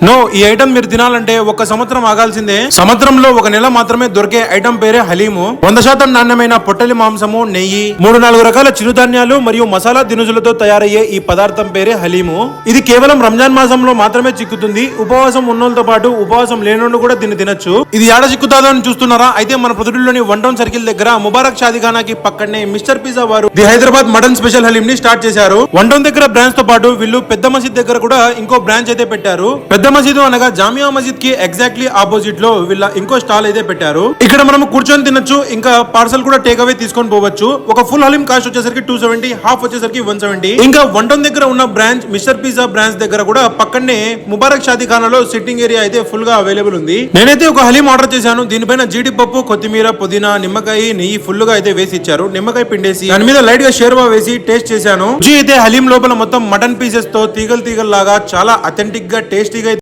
No, ఈ item మీరు తినాలంటే ఒక సంవత్సరం ఆగాల్సిందే. సంవత్సరంలో ఒక నెల మాత్రమే దొరికే ఐటమ్ పేరే హలీము. 100% నాణ్యమైన పొట్టలి మాంసము, నెయ్యి, 3-4 రకాల చిరుధాన్యాలు మరియు మసాలా దినుసులతో తయారయ్యే ఈ పదార్థం పేరే హలీము. ఇది కేవలం రంజాన్ మాసంలో మాత్రమే చిక్కుతుంది. ఉపవాసం ఉన్నోళ్ళతో పాటు ఉపవాసం లేనోళ్ళు కూడా దీన్ని తినొచ్చు. ఇది ఏడ చిక్కుతాదో అని చూస్తున్నారా? అయితే మన ప్రొద్దుటూరులోని 1 టౌన్ సర్కిల్ దగ్గర ముబారక్ షాదీఖానాకి పక్కనే మిస్టర్ పిజ్జా వారు the Hyderabad mutton special haleem ని స్టార్ట్ చేశారు. 1 టౌన్ దగ్గర బ్రాంచ్ తో పాటు వీళ్ళు పెద్ద మసీద్ దగ్గర కూడా ఇంకో బ్రాంచ్ అయితే పెట్టారు. పెద్ద మసీదు అనగా జామియా మసీద్ కి ఎగ్జాక్ట్లీ ఆపోజిట్ లో వీళ్ళ ఇంకో స్టాల్ అయితే పెట్టారు. ఇక్కడ మనం కూర్చొని తినొచ్చు, ఇంకా పార్సల్ కూడా టేక్ అవే తీసుకొని పోవచ్చు. ఒక ఫుల్ హలీం కాస్ట్ వచ్చేసరికి 270, హాఫ్ వచ్చేసరికి 170. ఇంకా 1 టౌన్ దగ్గర ఉన్న బ్రాంచ్ మిస్టర్ పిజ్జా బ్రాంచ్ దగ్గర కూడా పక్కనే ముబారక్ షాదీఖానాలో సిట్టింగ్ ఏరియా అయితే ఫుల్ గా అవైలబుల్ ఉంది. నేనైతే ఒక హలీం ఆర్డర్ చేశాను. దీనిపైన జీడిపప్పు, కొత్తిమీర, పుదీనా, నిమ్మకాయ, నెయ్యి ఫుల్ గా అయితే వేసి ఇచ్చారు. నిమ్మకాయ పిండేసి దాని మీద లైట్ గా షేర్వా వేసి టేస్ట్ చేశాను. అయితే హలీం లోపల మొత్తం మటన్ పీసెస్ తో తీగలు లాగా చాలా అథెంటిక్ గా టేస్టీగా